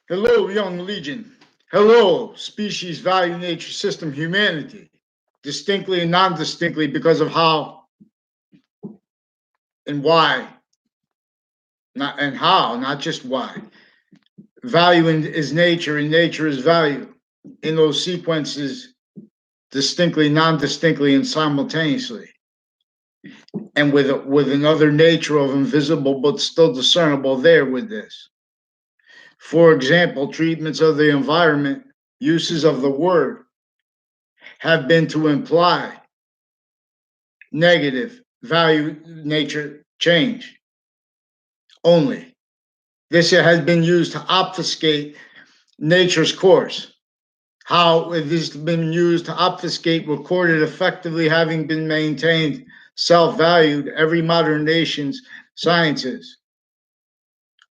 Hello, young legion. Hello, species, value, nature, system, humanity. Distinctly and non distinctly because of how and why, not and how, not just why. Value is nature and nature is value in those sequences, distinctly, non distinctly, and simultaneously. And with another nature of invisible but still discernible there with this. For example, treatments of the environment, uses of the word have been to imply negative value nature change only. This has been used to obfuscate nature's course. How it has been used to obfuscate recorded effectively having been maintained self-valued every modern nation's sciences,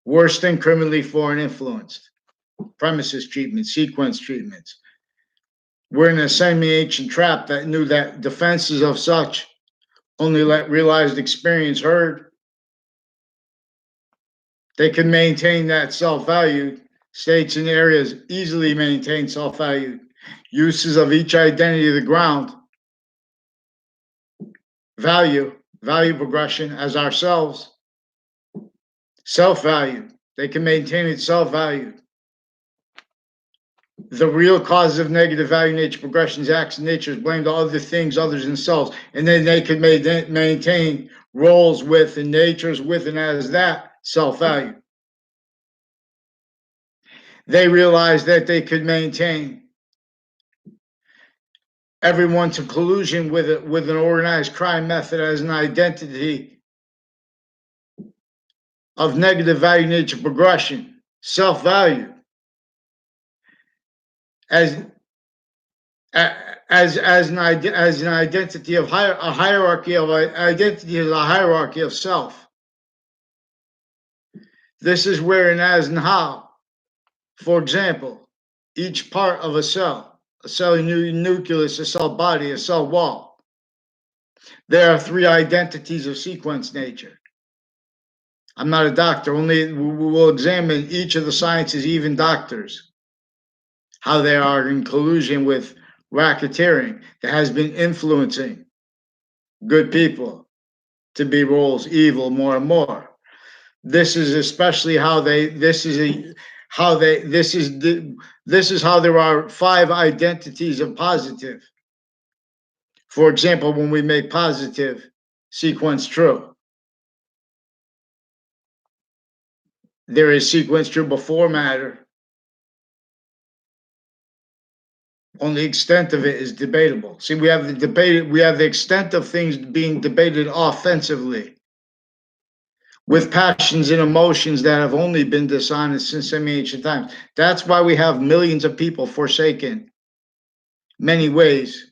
worse than criminally foreign influenced, premises treatment, sequence treatments. We're in a semi-ancient trap that knew that defenses of such only let realized experience heard. They can maintain that self-value. States and areas easily maintain self-value. Uses of each identity of the ground, value progression as ourselves, self-value. They can maintain its self-value. The real cause of negative value nature progressions, acts, and nature is blamed on other things, others, and selves. And then they can maintain roles with and natures with and as that self-value. They realized that they could maintain everyone to collusion with it, with an organized crime method as an identity of negative value nature progression, self-value as an identity of a hierarchy of identity is a hierarchy of self. This is where and as and how. For example, each part of a cell nucleus, a cell body, a cell wall. There are three identities of sequence nature. I'm not a doctor, only we will examine each of the sciences, even doctors, how they are in collusion with racketeering that has been influencing good people to be roles evil more and more. This is especially how they, this is how they, this is how there are five identities of positive. For example, when we make positive sequence true, there is sequence true before matter. Only the extent of it is debatable. See, we have the extent of things being debated offensively with passions and emotions that have only been dishonest since semi-ancient times. That's why we have millions of people forsaken many ways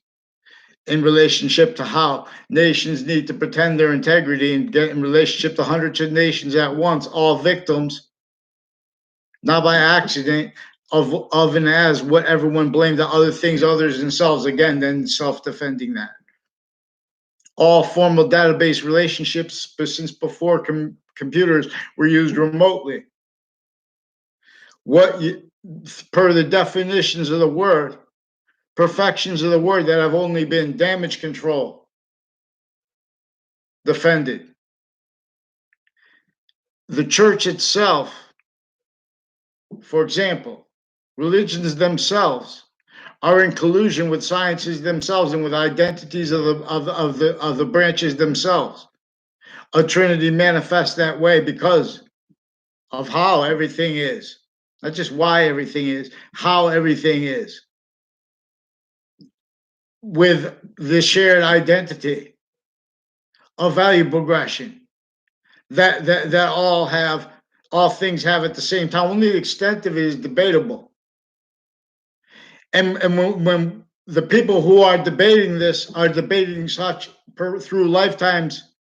in relationship to how nations need to pretend their integrity and get in relationship to hundreds of nations at once, all victims, not by accident, of and as what everyone blamed the other things, others themselves, again, then self-defending that. All formal database relationships since before computers were used remotely. Per the definitions of the word, perfections of the word that have only been damage control, defended. The church itself, for example, religions themselves are in collusion with sciences themselves and with identities of the branches themselves. A trinity manifests that way because of how everything is, not just why everything is, how everything is, with the shared identity of value progression that all things have at the same time. Only the extent of it is debatable. And when the people who are debating this are debating such through lifetimes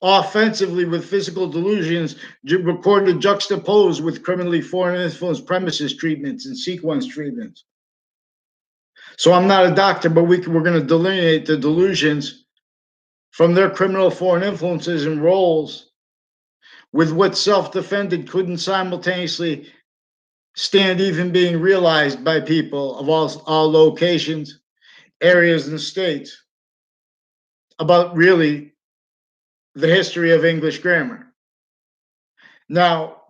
offensively with physical delusions recorded juxtaposed with criminally foreign influence premises treatments and sequence treatments. So I'm not a doctor, but we're going to delineate the delusions from their criminal foreign influences and roles with what self-defended couldn't simultaneously stand even being realized by people of all locations, areas, and states about really the history of English grammar. Now,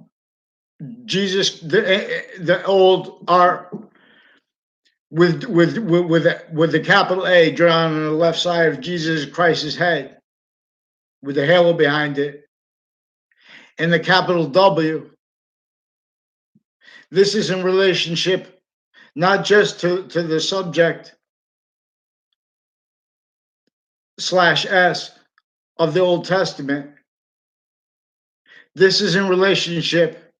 Jesus, the old R with the capital A drawn on the left side of Jesus Christ's head, with the halo behind it, and the capital W. This is in relationship not just to the subject /S of the Old Testament. This is in relationship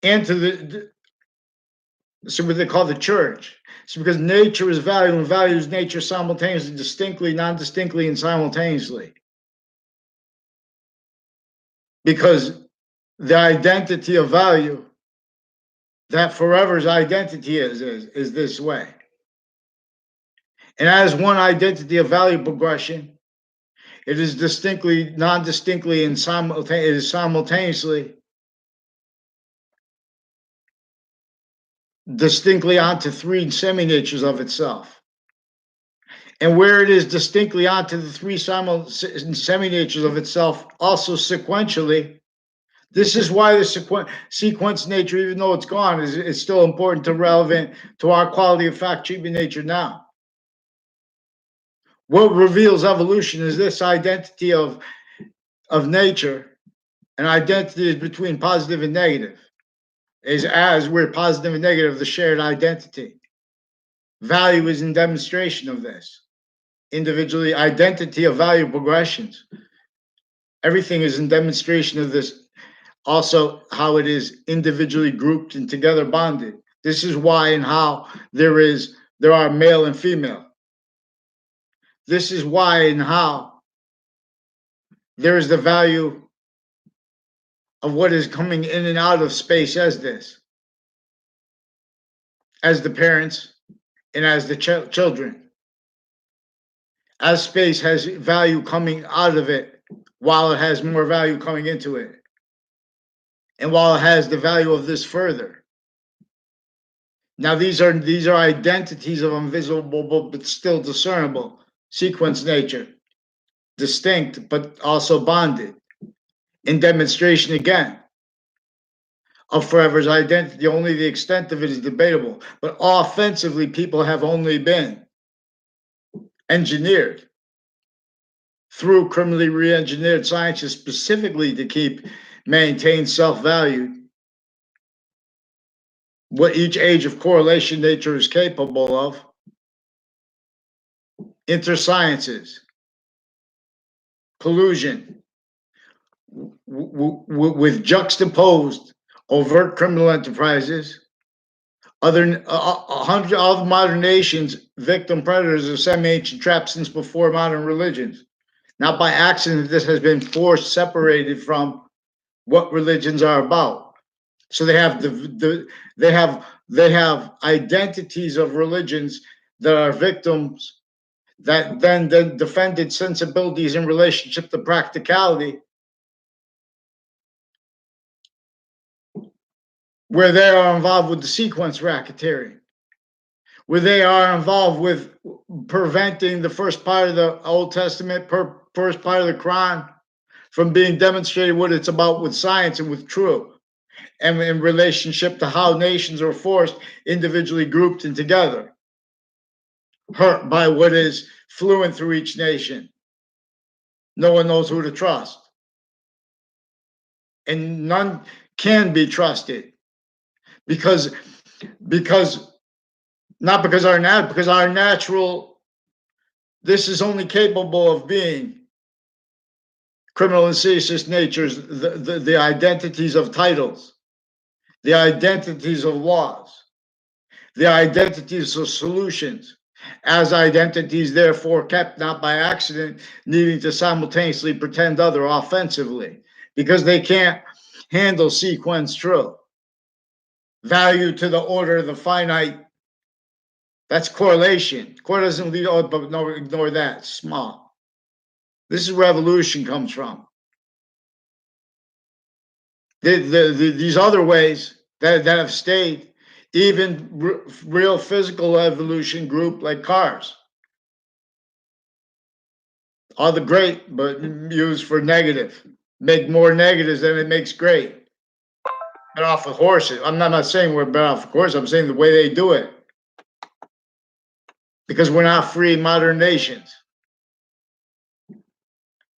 and to so what they call the church. So because nature is value and value is nature simultaneously, distinctly, non-distinctly, and simultaneously. Because the identity of value, that forever's identity is this way. And as one identity of value progression, it is distinctly, non-distinctly, and simultaneously distinctly onto three semi-natures of itself. And where it is distinctly onto the three semi-natures of itself, also sequentially, this is why the sequence nature, even though it's gone, is still important to relevant to our quality of fact treatment nature now. What reveals evolution is this identity of nature, and identity is between positive and negative, is as we're positive and negative, the shared identity. Value is in demonstration of this. Individually, identity of value progressions. Everything is in demonstration of this. Also, how it is individually grouped and together bonded. This is why and how there are male and female. This is why and how there is the value of what is coming in and out of space as this, as the parents and as the children. As space has value coming out of it, while it has more value coming into it. And while it has the value of this further. Now these are identities of invisible but still discernible sequence nature, distinct but also bonded. In demonstration again of forever's identity, only the extent of it is debatable. But offensively, people have only been engineered through criminally re-engineered sciences specifically to maintain self-value. What each age of correlation nature is capable of. Intersciences, collusion, with juxtaposed overt criminal enterprises, other modern nations, victim predators of semi-ancient traps since before modern religions. Not by accident, this has been forced, separated from what religions are about. So they have they have identities of religions that are victims that then defended sensibilities in relationship to practicality, where they are involved with the sequence racketeering, where they are involved with preventing the first part of the Old Testament, first part of the Quran, from being demonstrated what it's about with science and with truth, and in relationship to how nations are forced, individually grouped and together, hurt by what is fluent through each nation. No one knows who to trust. And none can be trusted because not because our natural, this is only capable of being criminal and seditious natures, the identities of titles, the identities of laws, the identities of solutions, as identities therefore kept not by accident, needing to simultaneously pretend other offensively, because they can't handle sequence truth. Value to the order of the finite, that's correlation. Core doesn't lead, but no, ignore that, small. This is where evolution comes from. These other ways that have stayed, even real physical evolution group like cars. All the great, but used for negative. Make more negatives than it makes great. Bet off of horses. I'm not saying we're bet off of horses. I'm saying the way they do it. Because we're not free modern nations.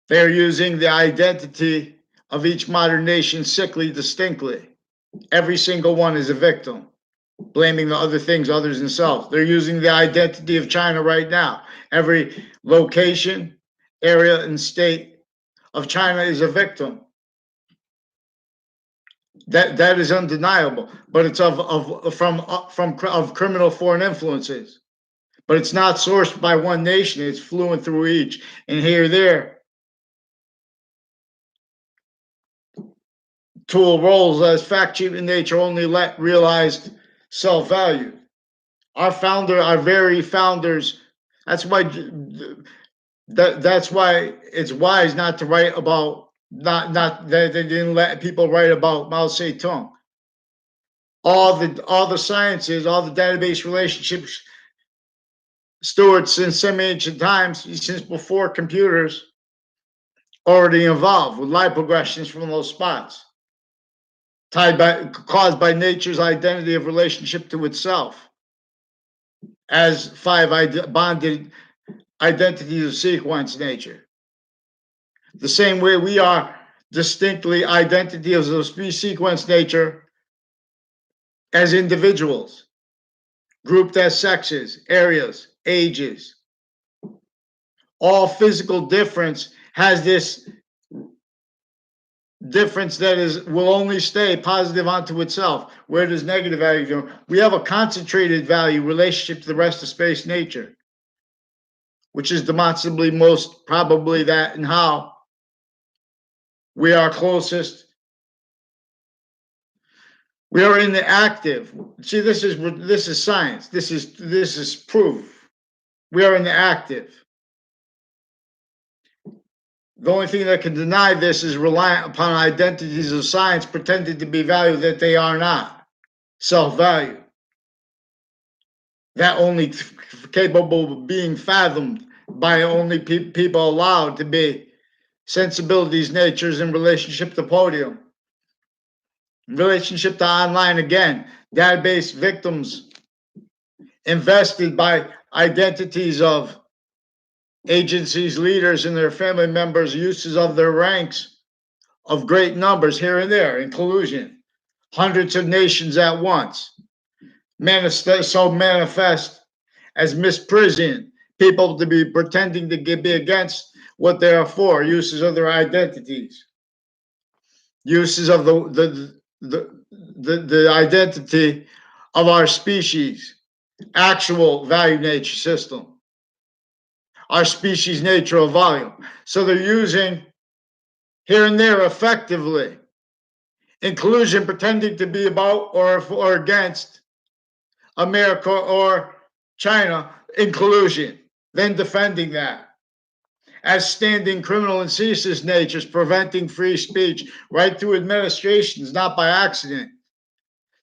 They're using the identity of each modern nation sickly distinctly. Every single one is a victim, blaming the other things other than self. They're using the identity of China right now. Every location, area, and state of China is a victim. That is undeniable, but it's of criminal foreign influences. But it's not sourced by one nation; it's fluent through each, and here, there. Tool roles as fact cheap in nature only let realized self-value. Our very founders. That's why that's why it's wise not to write about not that they didn't let people write about Mao Zedong. All the sciences, all the database relationships stored since semi-ancient times, since before computers, already involved with live progressions from those spots, caused by nature's identity of relationship to itself, as five bonded identities of sequence nature. The same way we are distinctly identities of sequence nature as individuals, grouped as sexes, areas, ages. All physical difference has this difference that will only stay positive onto itself. Where does negative value go? We have a concentrated value relationship to the rest of space nature, which is demonstrably most probably that and how we are closest. We are in the active. See, this is science. This is proof. We are in the active. The only thing that can deny this is reliant upon identities of science pretending to be value that they are not. Self-value. That only capable of being fathomed by only people allowed to be sensibilities, natures in relationship to podium. Relationship to online again. Database victims invested by identities of agencies, leaders, and their family members, uses of their ranks of great numbers here and there in collusion, hundreds of nations at once, manifest as misprision, people to be pretending to be against what they are for, uses of their identities, uses of the identity of our species, actual value nature system, our species nature of volume. So they're using here and there effectively inclusion, pretending to be about or against America or China in collusion, then defending that as standing criminal and ceaseless natures, preventing free speech right through administrations, not by accident.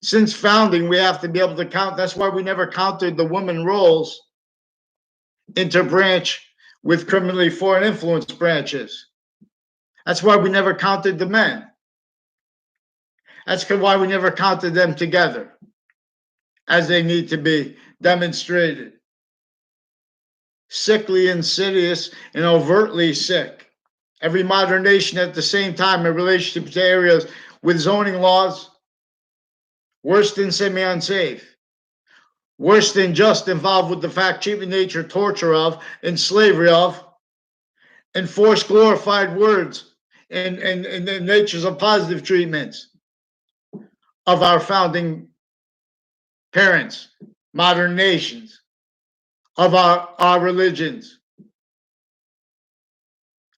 Since founding, we have to be able to count. That's why we never counted the women roles interbranch with criminally foreign influence branches. That's why we never counted the men. That's why we never counted them together as they need to be demonstrated. Sickly, insidious, and overtly sick. Every modern nation at the same time in relationship to areas with zoning laws worse than semi-unsafe, worse than just involved with the fact, cheating nature, torture of, and slavery of, and forced glorified words and the natures of positive treatments of our founding parents, modern nations, of our religions,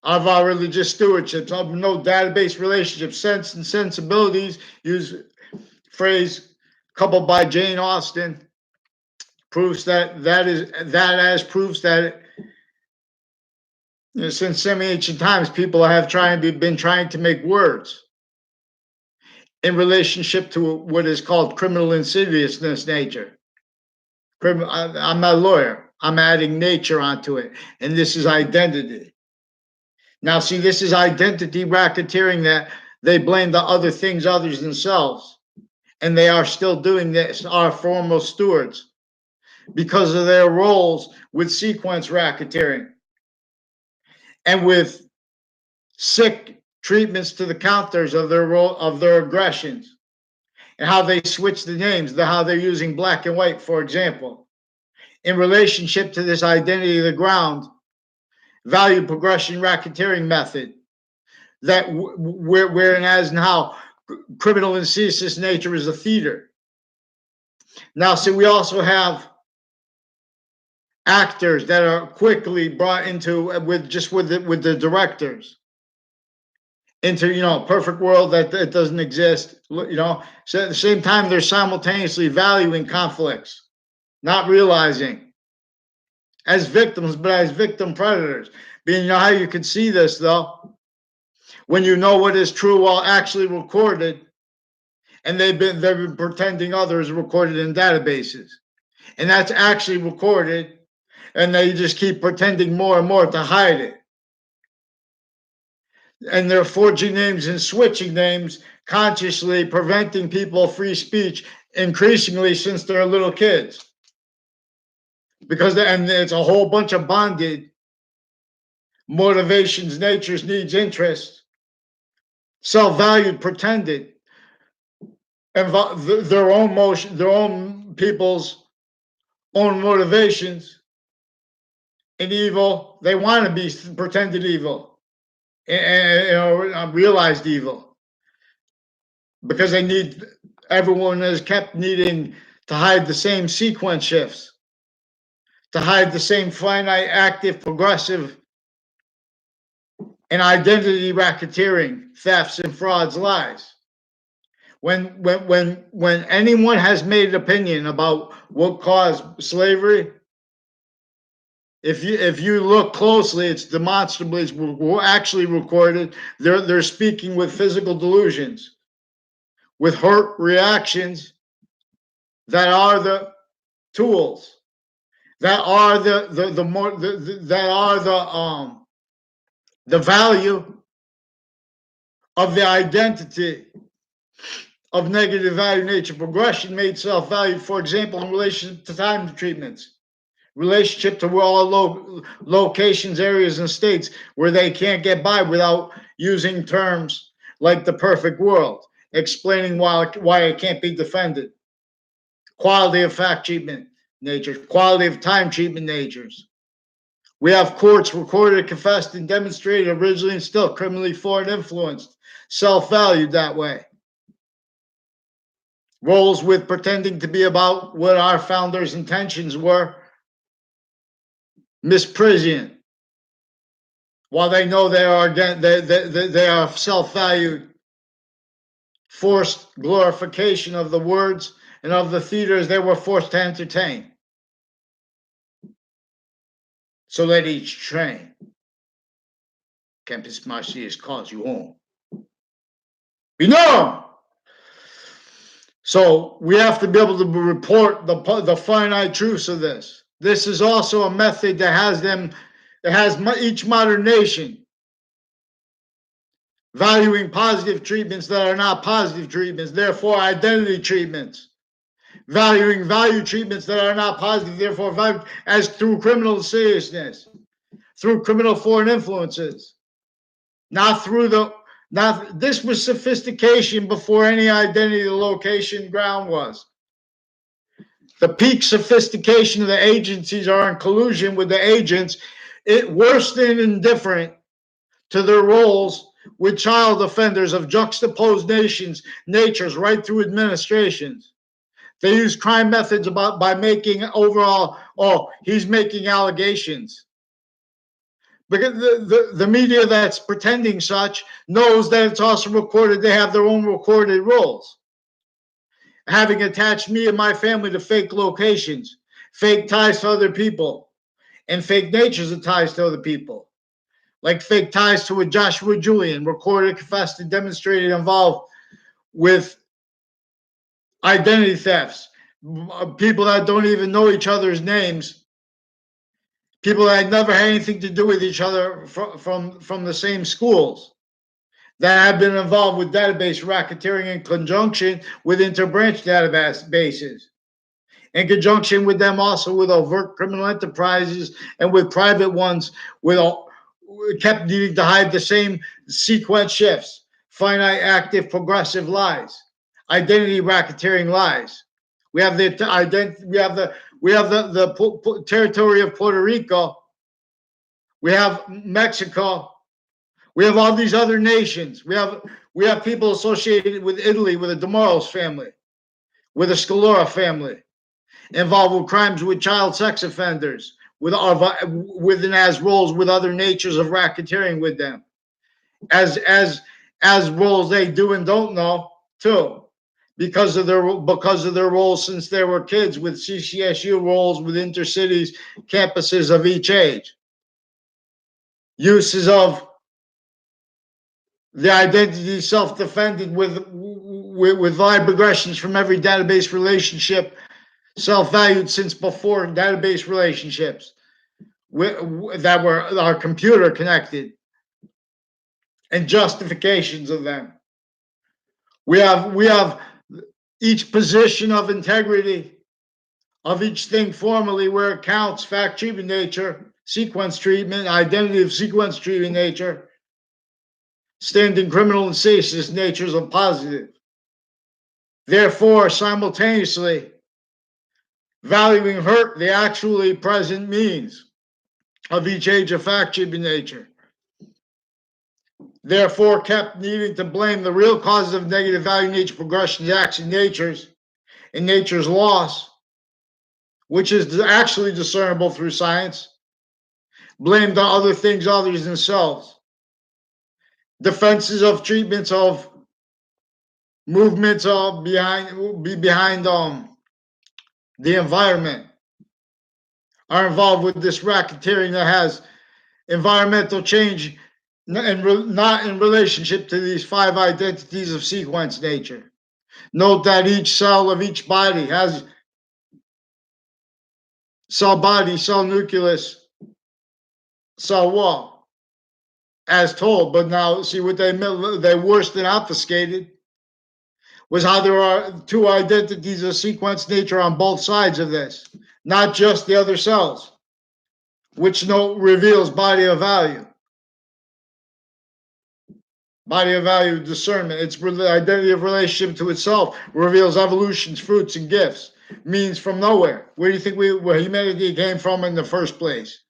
of our religious stewardships, of no database relationships, sense and sensibilities, use phrase coupled by Jane Austen, proves that proves that since semi-ancient times, people have been trying to make words in relationship to what is called criminal insidiousness nature. I'm a lawyer. I'm adding nature onto it. And this is identity. Now, see, this is identity racketeering that they blame the other things others themselves. And they are still doing this, our former stewards, because of their roles with sequence racketeering and with sick treatments to the counters of their aggressions, and how they switch the names, how they're using black and white, for example, in relationship to this identity of the ground value progression racketeering method, that where and as and how criminal insidious nature is a theater. Now, see, we also have actors that are quickly brought into with the directors into, you know, a perfect world that doesn't exist. You know, so at the same time they're simultaneously valuing conflicts, not realizing as victims, but as victim predators. Being, you know how you can see this though, when you know what is true while actually recorded, and they've been pretending others recorded in databases, and that's actually recorded, and they just keep pretending more and more to hide it. And they're forging names and switching names, consciously preventing people free speech increasingly since they're little kids. Because and it's a whole bunch of bonded motivations, natures, needs, interests, self-valued, pretended, and their own motion, their own people's own motivations in evil. They want to be pretended evil, and you know, realized evil, because they need, everyone has kept needing to hide the same sequence shifts, to hide the same finite, active, progressive, and identity racketeering, thefts and frauds, lies. When anyone has made an opinion about what caused slavery, if you look closely, it's demonstrably, it's actually recorded. They're speaking with physical delusions, with hurt reactions that are the tools, that are the value of the identity of negative value nature progression made self-valued, for example, in relation to time treatments, relationship to all locations, areas, and states where they can't get by without using terms like the perfect world, explaining why it can't be defended. Quality of fact treatment natures, quality of time treatment natures. We have courts recorded, confessed, and demonstrated originally and still criminally foreign influenced, self-valued that way. Roles with pretending to be about what our founders' intentions were, misprision, while they know they are self-valued, forced glorification of the words and of the theaters they were forced to entertain. So let each train, Campus Marcius calls you home. Be known. So we have to be able to report the finite truths of this. This is also a method that has each modern nation valuing positive treatments that are not positive treatments, therefore identity treatments. Valuing value treatments that are not positive, therefore value, as through criminal seriousness, through criminal foreign influences, not through this was sophistication before any identity, location, ground was. The peak sophistication of the agencies are in collusion with the agents, worse than indifferent to their roles with child offenders of juxtaposed natures right through administrations. They use crime methods by making overall, he's making allegations. Because the media that's pretending such knows that it's also recorded. They have their own recorded roles. Having attached me and my family to fake locations, fake ties to other people, and fake natures of ties to other people. Like fake ties to a Joshua Julian, recorded, confessed, and demonstrated involved with identity thefts, people that don't even know each other's names, people that never had anything to do with each other from the same schools, that have been involved with database racketeering in conjunction with interbranch databases, in conjunction with them also with overt criminal enterprises and with private ones, with kept needing to hide the same sequence shifts, finite, active, progressive lies, identity racketeering lies. We have the territory of Puerto Rico. We have Mexico. We have all these other nations. We have people associated with Italy, with the DeMaros family, with the Scalora family, involved with crimes with child sex offenders, with and as roles with other natures of racketeering with them, as roles they do and don't know too, because of their roles since they were kids, with CCSU roles with intercities campuses of each age, uses of the identity self-defended with live regressions from every database relationship, self-valued since before database relationships that are computer connected, and justifications of them. We have each position of integrity of each thing formally where it counts, fact treatment nature, sequence treatment, identity of sequence treatment nature, standing criminal and seditious natures of positive. Therefore, simultaneously valuing hurt, the actually present means of each age of fact treatment nature. Therefore, kept needing to blame the real causes of negative value nature progressions, acts, and nature's loss, which is actually discernible through science, blamed on other things other than themselves. Defenses of treatments of movements of behind the environment are involved with this racketeering that has environmental change and not in relationship to these 5 identities of sequence nature. Note that each cell of each body has cell body, cell nucleus, cell wall, as told. But now, see what they worse than obfuscated was how there are 2 identities of sequence nature on both sides of this, not just the other cells, which note reveals body of value. Body of value discernment. Its identity of relationship to itself reveals evolution's fruits and gifts. Means from nowhere. Where do you think where humanity came from in the first place?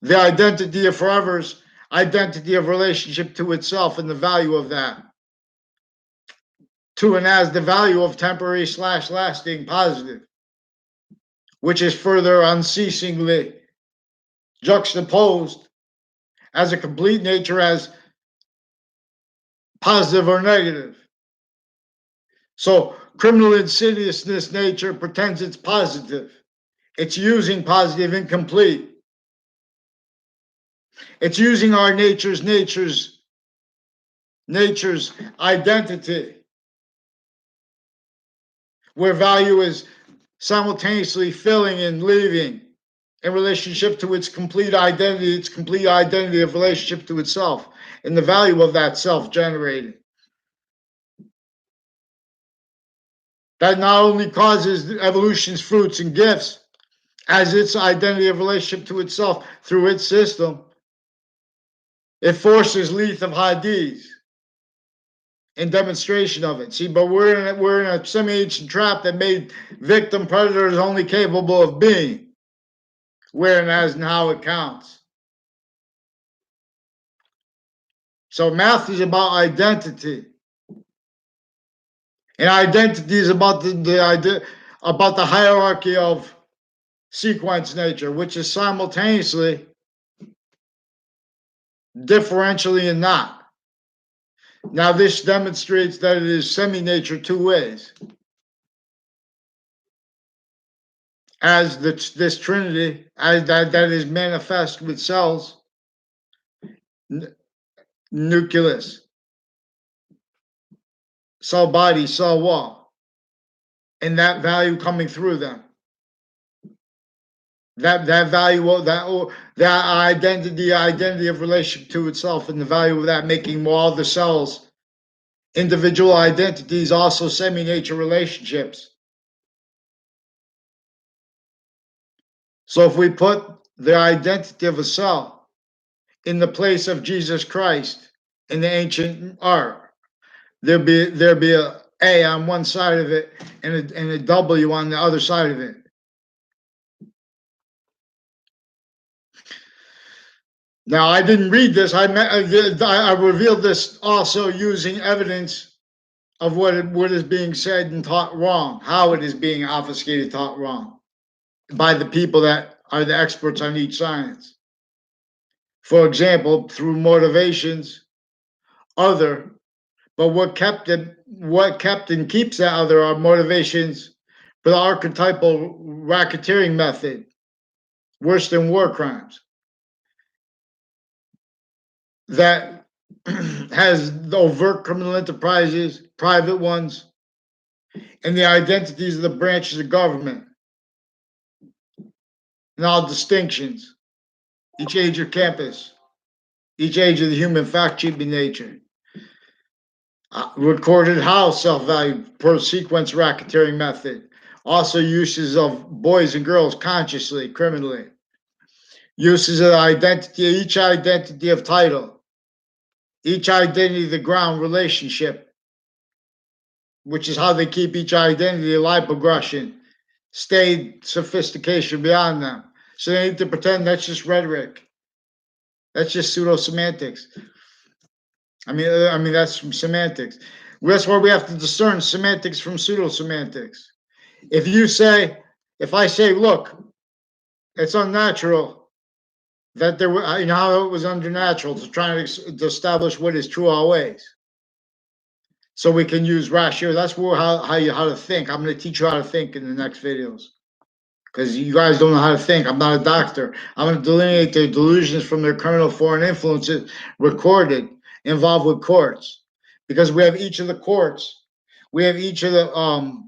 The identity of forever's identity of relationship to itself and the value of that. To and as the value of temporary / lasting positive, which is further unceasingly juxtaposed as a complete nature as positive or negative. So criminal insidiousness nature pretends it's positive. It's using positive incomplete. It's using our nature's identity, where value is simultaneously filling and leaving in relationship to its complete identity of relationship to itself, and the value of that self generated. That not only causes evolution's fruits and gifts as its identity of relationship to itself through its system, it forces Leith of Hadith in demonstration of it. See, but we're in a semi-ancient trap that made victim predators only capable of being, where and as and how it counts. So math is about identity. And identity is about about the hierarchy of sequence nature, which is simultaneously differentially and not. Now, this demonstrates that it is semi-nature 2 ways. As this trinity, as that is manifest with cells, nucleus, cell body, cell wall, and that value coming through them. That value, that identity of relationship to itself, and the value of that making all the cells individual identities, also semi-nature relationships. So if we put the identity of a cell in the place of Jesus Christ in the ancient art, there'd be a A on one side of it and a W on the other side of it. Now, I didn't read this. I revealed this also using evidence of what is being said and taught wrong, how it is being obfuscated, taught wrong by the people that are the experts on each science. For example, through motivations, other, but what kept and keeps that other are motivations for the archetypal racketeering method, worse than war crimes, that has the overt criminal enterprises, private ones, and the identities of the branches of government, and all distinctions, each age of campus, each age of the human fact-keeping nature. Recorded how self-value per sequence racketeering method, also uses of boys and girls consciously, criminally, uses of identity, each identity of title, each identity of the ground relationship, which is how they keep each identity alive, progression, stayed sophistication beyond them. So they need to pretend that's just rhetoric. That's just pseudo semantics. I mean that's semantics. That's why we have to discern semantics from pseudo semantics. If I say, look, it's unnatural that there were, you know how it was unnatural to try to establish what is true always. So we can use ratio. That's how to think. I'm going to teach you how to think in the next videos, because you guys don't know how to think. I'm not a doctor. I'm going to delineate their delusions from their criminal foreign influences recorded, involved with courts, because we have each of the courts, we have each of the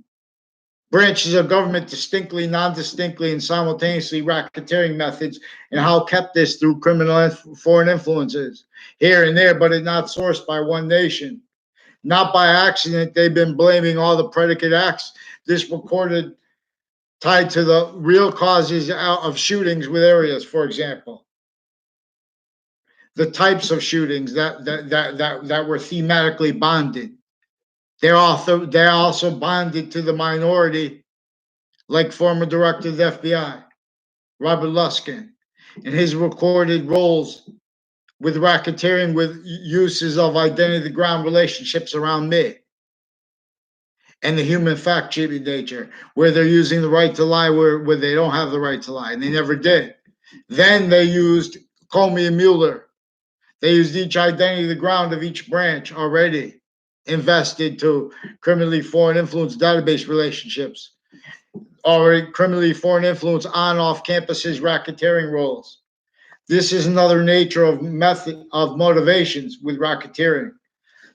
branches of government distinctly, non-distinctly, and simultaneously racketeering methods, and how kept this through criminal and foreign influences here and there, but it's not sourced by one nation. Not by accident, they've been blaming all the predicate acts this recorded tied to the real causes of shootings with areas, for example. The types of shootings that were thematically bonded. They're also bonded to the minority, like former director of the FBI, Robert Luskin, and his recorded roles with racketeering, with uses of identity, the ground relationships around me, and the human fact-keeping nature, where they're using the right to lie where they don't have the right to lie, and they never did. Then they used Comey and Mueller. They used each identity, the ground of each branch already invested to criminally foreign influence database relationships, already criminally foreign influence on off campuses racketeering roles. This is another nature of method of motivations with racketeering.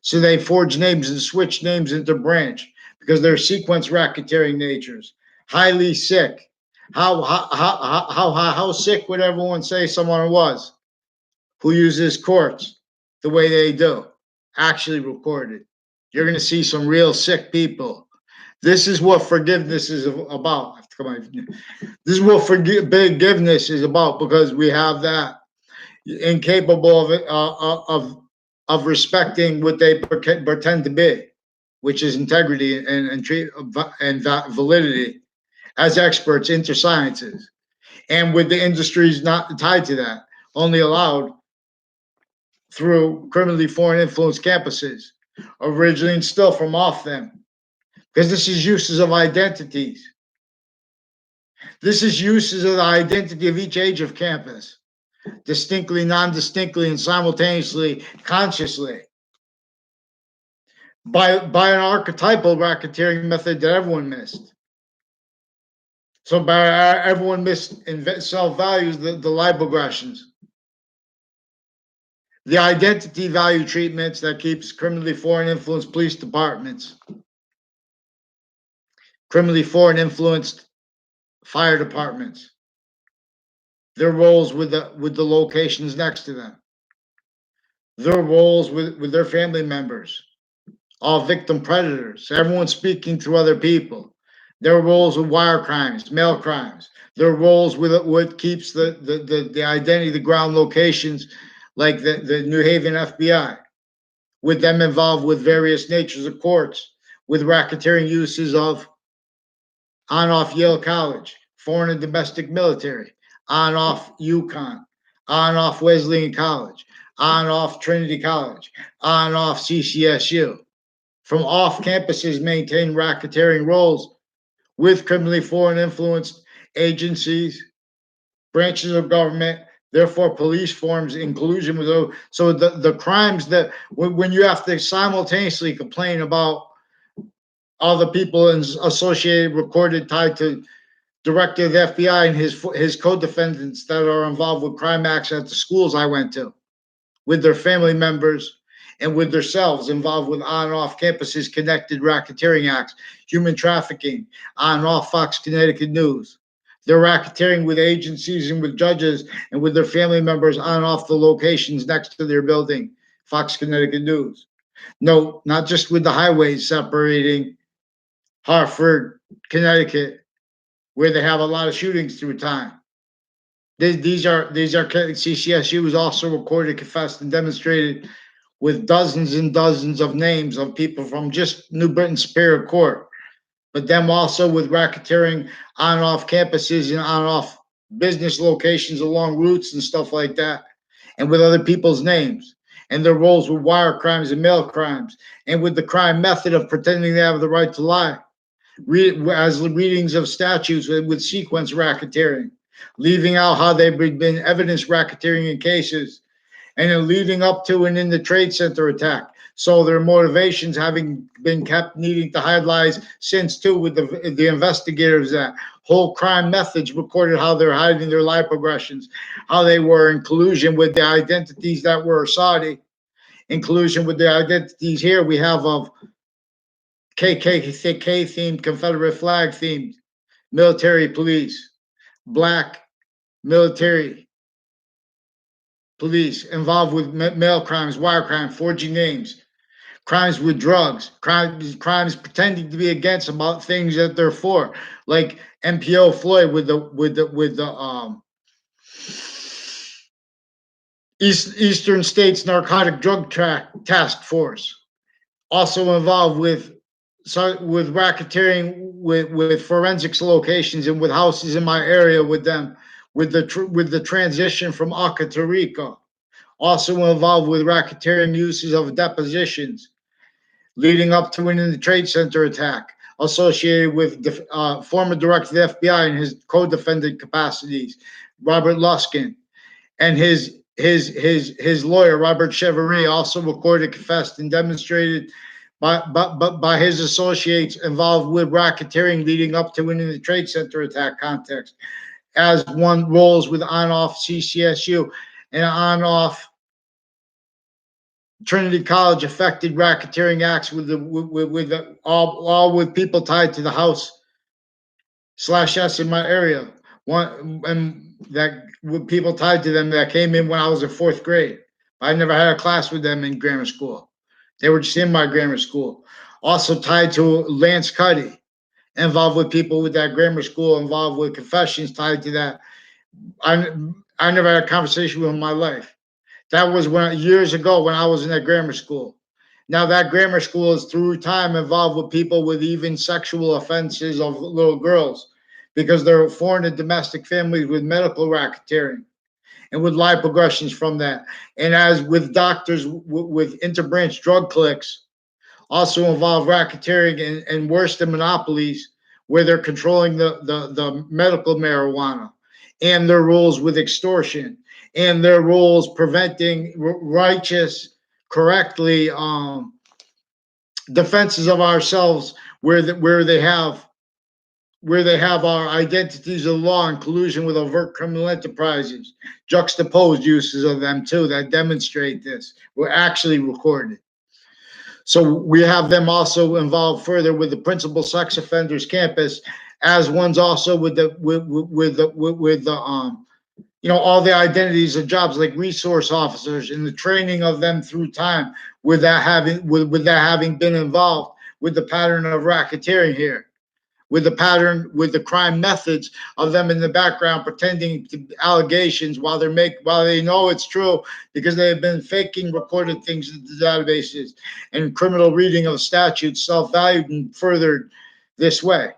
So they forge names and switch names into branch because they're sequence racketeering natures. Highly sick. How sick would everyone say someone was who uses courts the way they do? Actually recorded. You're going to see some real sick people. This is what forgiveness is about. This is what forgiveness is about, because we have that incapable of respecting what they pretend to be, which is integrity and validity as experts into sciences, and with the industries not tied to that, only allowed through criminally foreign influence campuses, originally and still from off them, because this is uses of identities. This is uses of the identity of each age of campus, distinctly, non-distinctly, and simultaneously, consciously, by an archetypal racketeering method that everyone missed. So by everyone missed self-values, the libel aggressions. The identity value treatments that keeps criminally foreign influenced police departments, criminally foreign influenced fire departments, their roles with the locations next to them, their roles with their family members, all victim predators, everyone speaking through other people, their roles with wire crimes, mail crimes, their roles with what keeps the identity, the ground locations, like the New Haven FBI, with them involved with various natures of courts, with racketeering uses of on off Yale College, foreign and domestic military, on off UConn, on off Wesleyan College, on off Trinity College, on off CCSU. From off campuses maintain racketeering roles with criminally foreign influenced agencies, branches of government, therefore police forms inclusion with those. So the crimes that when you have to simultaneously complain about all the people associated, recorded, tied to director of the FBI and his co-defendants that are involved with crime acts at the schools I went to, with their family members and with themselves involved with on and off campuses connected racketeering acts, human trafficking, on and off Fox Connecticut News. They're racketeering with agencies and with judges and with their family members on and off the locations next to their building, Fox Connecticut News. No, not just with the highways separating Hartford, Connecticut, where they have a lot of shootings through time. These are CCSU was also recorded, confessed, and demonstrated with dozens and dozens of names of people from just New Britain Superior Court, but them also with racketeering on and off campuses and on and off business locations along routes and stuff like that, and with other people's names and their roles with wire crimes and mail crimes, and with the crime method of pretending they have the right to lie, as readings of statutes with sequence racketeering, leaving out how they've been evidence racketeering in cases, and then leading up to and in the Trade Center attack. So their motivations having been kept needing to hide lies since too, with the investigators, that whole crime methods recorded how they're hiding their lie progressions, how they were in collusion with the identities that were Saudi, in collusion with the identities here we have of KKK themed, Confederate flag themed, military police, black military police involved with mail crimes, wire crime, forging names, crimes with drugs, crimes pretending to be against about things that they're for, like MPO Floyd with the Eastern States Narcotic Drug Task Force, also involved with racketeering with forensics locations and with houses in my area with them, with the transition from Aka to Rico, also involved with racketeering uses of depositions leading up to and in the Trade Center attack, associated with former director of the FBI and his co-defendant capacities, Robert Luskin, and his lawyer, Robert Chevrolet, also recorded, confessed, and demonstrated by his associates involved with racketeering leading up to and in the Trade Center attack context, as one roles with on-off CCSU and on-off Trinity College affected racketeering acts with all with people tied to the House/S in my area. One and that with people tied to them that came in when I was in fourth grade. I never had a class with them in grammar school. They were just in my grammar school. Also tied to Lance Cuddy, involved with people with that grammar school, involved with confessions tied to that. I never had a conversation with him in my life. That was years ago when I was in that grammar school. Now that grammar school is through time involved with people with even sexual offenses of little girls, because they're foreign and domestic families with medical racketeering and with lie progressions from that. And as with doctors with interbranch drug cliques, also involve racketeering and worse than monopolies, where they're controlling the medical marijuana, and their rules with extortion, and their rules preventing righteous, correctly defenses of ourselves, where they have where they have our identities of law in collusion with overt criminal enterprises, juxtaposed uses of them too that demonstrate this were actually recorded. So we have them also involved further with the principal sex offenders campus, as one's also with the all the identities of jobs like resource officers and the training of them through time, with that having been involved with the pattern of racketeering here, with the crime methods of them in the background pretending to allegations while they know it's true, because they have been faking recorded things in the databases, and criminal reading of statutes self-valued and furthered this way.